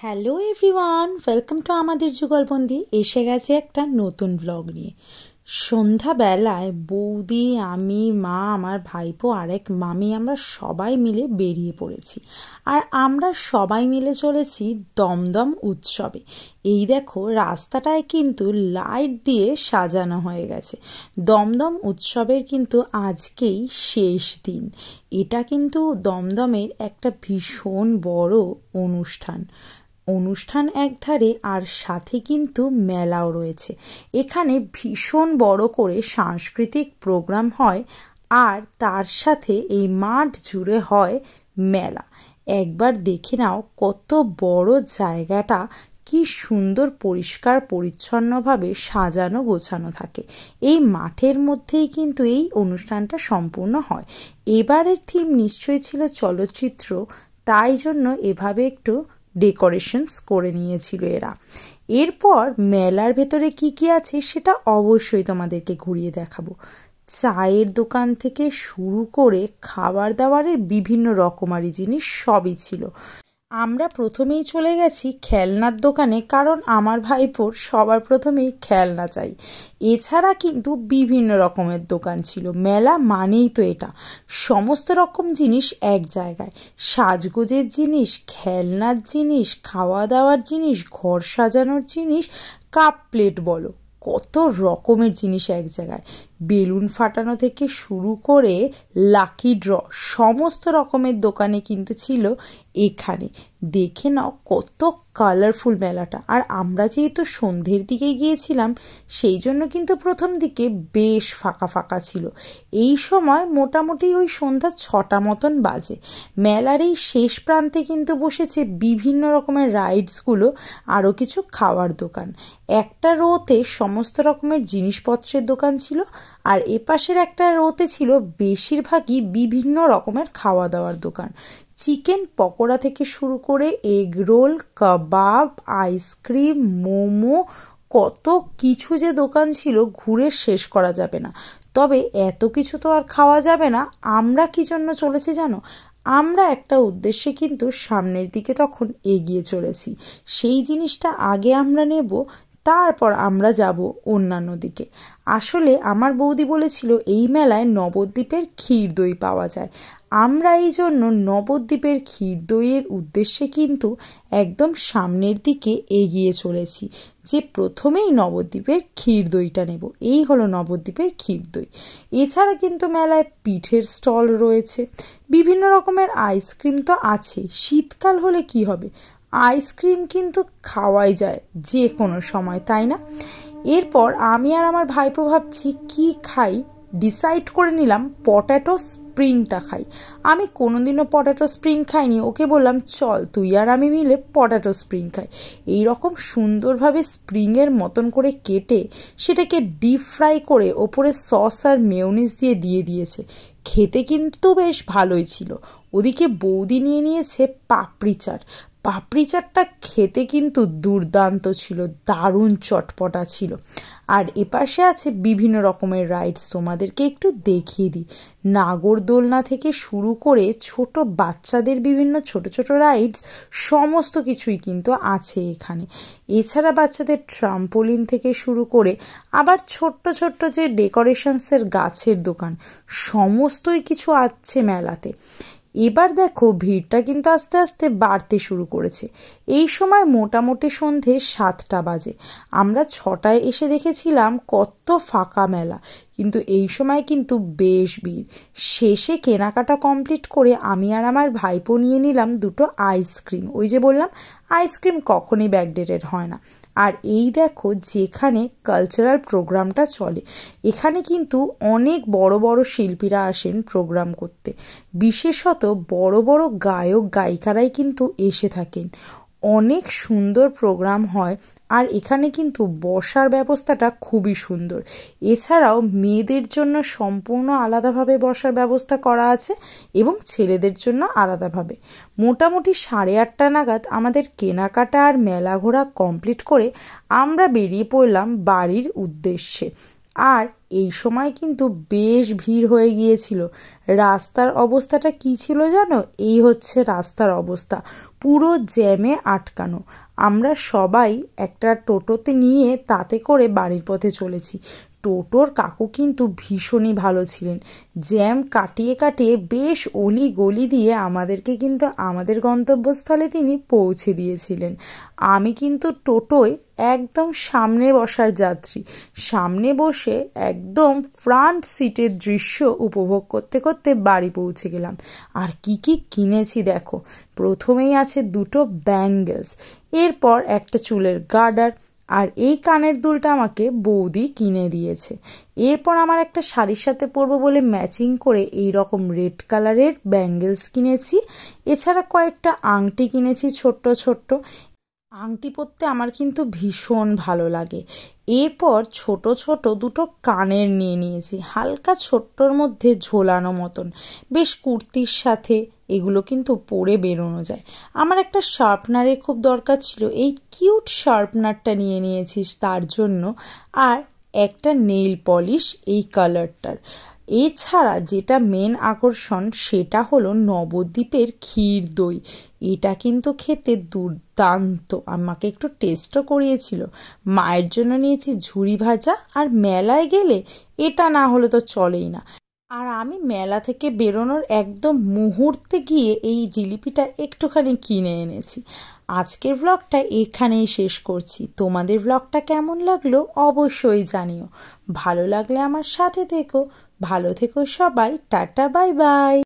Hello everyone, welcome to আমাদের যুগলবন্দি। এসে গেছে একটা নতুন ব্লগ নিয়ে। সন্ধ্যাবেলায় বৌদি, আমি, মা, আমার ভাইপো আর এক মামি আমরা সবাই মিলে বেরিয়ে পড়েছি। আর আমরা সবাই মিলে চলেছি দমদম উৎসবে। এই দেখো, রাস্তাটায় কিন্তু লাইট দিয়ে সাজানো হয়ে গেছে। দমদম উৎসবের কিন্তু আজকেই শেষ দিন। এটা কিন্তু দমদমের একটা ভীষণ বড় অনুষ্ঠান একধারে, আর সাথে কিন্তু মেলাও রয়েছে। এখানে ভীষণ বড় করে সাংস্কৃতিক প্রোগ্রাম হয়, আর তার সাথে এই মাঠ জুড়ে হয় মেলা। একবার দেখে নাও কত বড় জায়গাটা, কি সুন্দর পরিষ্কার পরিচ্ছন্নভাবে সাজানো গোছানো থাকে। এই মাঠের মধ্যেই কিন্তু এই অনুষ্ঠানটা সম্পূর্ণ হয়। এবারের থিম নিশ্চয়ই ছিল চলচ্চিত্র, তাই জন্য এভাবে একটু ডেকোরেশনস করে নিয়েছিল এরা। এরপর মেলার ভেতরে কি কি আছে সেটা অবশ্যই তোমাদেরকে ঘুরিয়ে দেখাবো। চায়ের দোকান থেকে শুরু করে খাবার দাবারের বিভিন্ন রকমারি জিনিস সবই ছিল। আমরা প্রথমেই চলে গেছি খেলনার দোকানে, কারণ আমার ভাইপোর সবার প্রথমেই খেলনা চাই। এছাড়া কিন্তু বিভিন্ন রকমের দোকান ছিল। মেলা মানেই তো এটা, সমস্ত রকম জিনিস এক জায়গায়। সাজগোজের জিনিস, খেলনার জিনিস, খাওয়া দাওয়ার জিনিস, ঘর সাজানোর জিনিস, কাপ প্লেট বলো, কত রকমের জিনিস এক জায়গায়। বেলুন ফাটানো থেকে শুরু করে লাকি ড্র, সমস্ত রকমের দোকানে কিন্তু ছিল এখানে। দেখে নাও কত কালারফুল মেলাটা। আর আমরা যেহেতু সন্ধ্যের দিকে গিয়েছিলাম, সেই জন্য কিন্তু প্রথম দিকে বেশ ফাঁকা ফাঁকা ছিল। এই সময় মোটামুটি ওই সন্ধ্যা 6টা মতন বাজে। মেলার এই শেষ প্রান্তে কিন্তু বসেছে বিভিন্ন রকমের রাইডসগুলো, আরও কিছু খাওয়ার দোকান। একটা রোতে সমস্ত রকমের জিনিসপত্রের দোকান ছিল, আর এপাশের একটা রোতে ছিল বেশিরভাগই বিভিন্ন রকমের খাওয়া দাওয়ার দোকান। চিকেন পকোড়া থেকে শুরু করে এগ রোল, কাবাব, আইসক্রিম, মোমো, কত কিছু যে দোকান ছিল ঘুরে শেষ করা যাবে না। তবে এত কিছু তো আর খাওয়া যাবে না। আমরা কি জন্য চলেছি জানো? আমরা একটা উদ্দেশ্যে কিন্তু সামনের দিকে তখন এগিয়ে চলেছি। সেই জিনিসটা আগে আমরা নেব, তারপর আমরা যাব অন্যান্য দিকে। আসলে আমার বৌদি বলেছিল এই মেলায় নবদ্বীপের ক্ষীর দই পাওয়া যায়। আমরা এই জন্য নবদ্বীপের ক্ষীর দইয়ের উদ্দেশ্যে কিন্তু একদম সামনের দিকে এগিয়ে চলেছি, যে প্রথমেই নবদ্বীপের ক্ষীর দইটা নেব। এই হলো নবদ্বীপের ক্ষীর দই। এছাড়া কিন্তু মেলায় পিঠের স্টল রয়েছে, বিভিন্ন রকমের আইসক্রিম তো আছে। শীতকাল হলে কি হবে, আইসক্রিম কিন্তু খাওয়াই যায় যে কোনো সময়, তাই না? এরপর আমি আর আমার ভাইপো ভাবছি কি খাই। ডিসাইড করে নিলাম পটেটো স্প্রিংটা খাই। আমি কোনোদিনও পটেটো স্প্রিং খাইনি। ওকে বললাম চল তুই আর আমি মিলে পটেটো স্প্রিং খাই। এইরকম সুন্দরভাবে স্প্রিংয়ের মতন করে কেটে সেটাকে ডিপ ফ্রাই করে ওপরে সস আর মেয়োনিজ দিয়ে দিয়েছে। খেতে কিন্তু বেশ ভালোই ছিল। ওদিকে বৌদি নিয়ে নিয়েছে পাপড়ি চাট। পাপড়ি চাটটা খেতে কিন্তু দুর্দান্ত ছিল, দারুণ চটপটা ছিল। আর এপাশে আছে বিভিন্ন রকমের রাইডস, তোমাদেরকে একটু দেখিয়ে দিই। নাগরদোলনা থেকে শুরু করে ছোট বাচ্চাদের বিভিন্ন ছোট ছোট রাইডস, সমস্ত কিছুই কিন্তু আছে এখানে। এছাড়া বাচ্চাদের ট্রাম্পোলিন থেকে শুরু করে আবার ছোট্ট ছোট্ট যে ডেকোরেশনসের গাছের দোকান, সমস্তই কিছু আছে মেলাতে। এবার দেখো ভিড়টা কিন্তু আস্তে আস্তে বাড়তে শুরু করেছে। এই সময় মোটামুটি সন্ধে 7টা বাজে। আমরা 6টায় এসে দেখেছিলাম কত ফাঁকা মেলা, কিন্তু এই সময় কিন্তু বেশ ভিড়। শেষে কেনাকাটা কমপ্লিট করে আমি আর আমার ভাইপো নিয়ে নিলাম দুটো আইসক্রিম। ওই যে বললাম, আইসক্রিম কখনই ব্যাকডেটেড হয় না। আর এই দেখো, যেখানে কালচারাল প্রোগ্রামটা চলে, এখানে কিন্তু অনেক বড় বড় শিল্পীরা আসেন প্রোগ্রাম করতে। বিশেষত বড় বড় গায়ক গায়িকারাই কিন্তু এসে থাকেন। অনেক সুন্দর প্রোগ্রাম হয়, আর এখানে কিন্তু বসার ব্যবস্থাটা খুবই সুন্দর। এছাড়াও মেয়েদের জন্য সম্পূর্ণ আলাদাভাবে বসার ব্যবস্থা করা আছে, এবং ছেলেদের জন্য আলাদাভাবে। মোটামুটি 8:30 নাগাদ আমাদের কেনাকাটা আর মেলা ঘোরা কমপ্লিট করে আমরা বেরিয়ে পড়লাম বাড়ির উদ্দেশ্যে। আর এই সময় কিন্তু বেশ ভিড় হয়ে গিয়েছিল। রাস্তার অবস্থাটা কি ছিল জানো? এই হচ্ছে রাস্তার অবস্থা। পুরো জ্যামে আটকানো। আমরা সবাই একটা টোটোতে নিয়ে তাতে করে বাড়ির পথে চলেছি। টোটোর কাকু কিন্তু ভীষণই ভালো ছিলেন। জ্যাম কাটিয়ে কাটিয়ে বেশ অলি গলি দিয়ে আমাদেরকে কিন্তু আমাদের গন্তব্যস্থলে তিনি পৌঁছে দিয়েছিলেন। আমি কিন্তু টোটোয় একদম সামনে বসার যাত্রী। সামনে বসে একদম ফ্রন্ট সিটের দৃশ্য উপভোগ করতে করতে বাড়ি পৌঁছে গেলাম। আর কি কি কিনেছি দেখো। প্রথমেই আছে দুটো ব্যাঙ্গেলস, এরপর একটা চুলের গার্ডার, আর এই কানের দুলটা আমাকে বৌদি কিনে দিয়েছে। এরপর আমার একটা শাড়ির সাথে পরবো বলে ম্যাচিং করে এই রকম রেড কালারের ব্যাঙ্গেলস কিনেছি। এছাড়া কয়েকটা আংটি কিনেছি ছোট্ট ছোট্ট। আংটি পরতে আমার কিন্তু ভীষণ ভালো লাগে। এরপর ছোট ছোট দুটো কানের নিয়ে নিয়েছি, হালকা ছোট্টর মধ্যে ঝোলানো মতন, বেশ কুর্তির সাথে এগুলো কিন্তু পরে বেরোনো যায়। আমার একটা শার্পনারের খুব দরকার ছিল, এই কিউট শার্পনারটা নিয়ে নিয়েছিস তার জন্য, আর একটা নেইল পলিশ এই কালারটার। এছাড়া যেটা মেন আকর্ষণ সেটা হলো নবদ্বীপের ক্ষীর দই। এটা কিন্তু খেতে দুর্দান্ত, আমাকে একটু টেস্টও করিয়েছিল। মায়ের জন্য নিয়েছি ঝুরি ভাজা, আর মেলায় গেলে এটা না হলে তো চলেই না। আর আমি মেলা থেকে বেরোনোর একদম মুহূর্তে গিয়ে এই জিলিপিটা একটুখানি কিনে এনেছি। আজকের ব্লগটা এখানেই শেষ করছি। তোমাদের ব্লগটা কেমন লাগলো অবশ্যই জানিও। ভালো লাগলে আমার সাথে থেকো। ভালো থেকো সবাই। Tata, bye bye.